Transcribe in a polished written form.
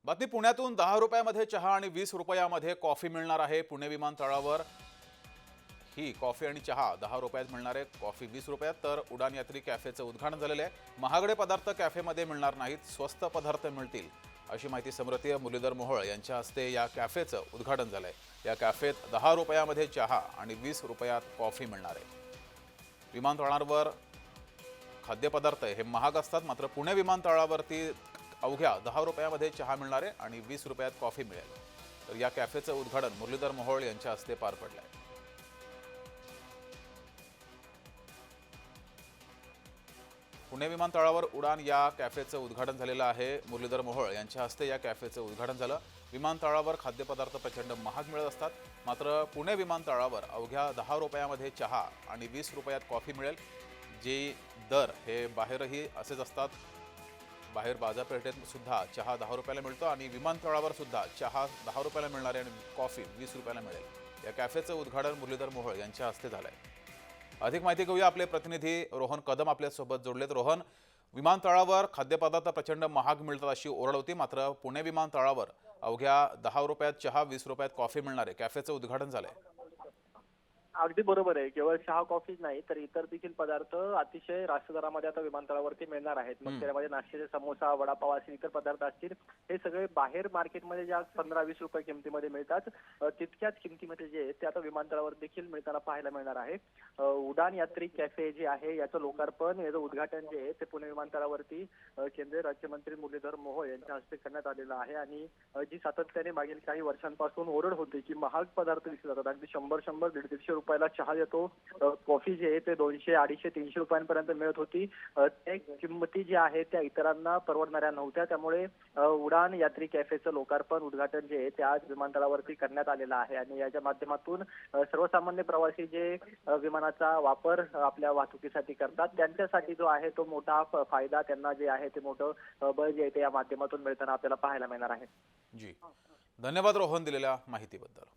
बातमी पुण्यातून 10 रुपयामध्ये चहा आणि 20 रुपयामध्ये कॉफी मिळणार आहे। पुणे विमानतळावर ही कॉफी आणि चहा 10 रुपयात मिळणार आहे, कॉफी 20 रुपयात। तर उडान यात्री कॅफेचं उद्घाटन झालेलं आहे। महागडे पदार्थ कॅफेमध्ये मिळणार नाहीत, स्वस्त पदार्थ मिळतील अशी माहिती समृती मुरलीधर मोहोळ यांच्या हस्ते या कॅफेचं उद्घाटन झालंय। या कॅफेत 10 रुपयामध्ये चहा आणि 20 रुपयात कॉफी मिळणार आहे। विमानतळावर खाद्यपदार्थ हे महाग असतात, मात्र पुणे विमानतळावरती अवघ्या 10 रुपयामध्ये चहा मिळणार आहे आणि 20 रुपयात कॉफी मिळेल। तर या कॅफेचं उद्घाटन मुरलीधर मोहोळ यांच्या हस्ते पार पडलं आहे। पुणे विमानतळावर उडान या कॅफेचं उद्घाटन झालेलं आहे। मुरलीधर मोहोळ यांच्या हस्ते या कॅफेचं उद्घाटन झालं। विमानतळावर खाद्यपदार्थ प्रचंड महाग मिळत असतात, मात्र पुणे विमानतळावर अवघ्या 10 रुपयामध्ये चहा आणि 20 रुपयात कॉफी मिळेल। जे दर हे बाहेरही असेच असतात। बाहेर बाजारपेठेत सुद्धा चहा 10 रुपयाला मिळतो आणि विमानतळावर सुद्धा चहा 10 रुपयाला मिळणार आहे आणि कॉफी 20 रुपयाला मिळेल। या कॅफेचं उद्घाटन मुरलीधर मोहोळ यांच्या हस्ते झालं आहे। अधिक माहिती घेऊया, आपले प्रतिनिधी रोहन कदम आपल्यासोबत जोडलेत। रोहन, विमानतळावर खाद्यपदार्थ प्रचंड महाग मिळतात अशी ओरड होती, मात्र पुणे विमानतळावर अवघ्या 10 रुपयात चहा 20 रुपयात कॉफी मिळणार आहे। कॅफेचं उद्घाटन झालंय। अगदी बरोबर आहे। केवळ चहा कॉफीच नाही तर इतर देखील पदार्थ अतिशय रास्त दरामध्ये आता विमानतळावरती मिळणार आहेत। मग त्यामध्ये नाश्त्याचे समोसा, वडापाव असे इतर पदार्थ असतील, हे सगळे बाहेर मार्केटमध्ये ज्या 15-20 रुपये किमतीमध्ये मिळतात तितक्याच किमतीमध्ये जे ते आता विमानतळावर देखील मिळताना पाहायला मिळणार आहे। उडान यात्री कॅफे जे आहे याचं लोकार्पण, याचं उद्घाटन जे आहे ते पुणे विमानतळावरती केंद्रीय राज्यमंत्री मुरलीधर मोहोळ यांच्या हस्ते करण्यात आलेलं आहे। आणि जी सातत्याने मागील काही वर्षांपासून ओरड होती की महाग पदार्थ विकले जातात, अगदी 100, 150 रुपयाला चहा येतो, कॉफी जे आहे ते 200, 250, 300 रुपयांपर्यंत मिळत होती, त्या किंमती जी आहे त्या इतरांना परवडणाऱ्या नव्हत्या। त्यामुळे उडान यात्री कॅफेचं लोकार्पण, उद्घाटन जे आहे ते आज विमानतळावरती करण्यात आलेलं आहे। आणि याच्या माध्यमातून सर्वसामान्य प्रवासी जे विमानाचा वापर आपल्या वाहतुकीसाठी करतात त्यांच्यासाठी जो आहे तो मोठा फायदा, त्यांना जे आहे ते मोठं बळ जे आहे ते या माध्यमातून मिळताना आपल्याला पाहायला मिळणार आहे। जी, धन्यवाद रोहन दिलेल्या माहितीबद्दल।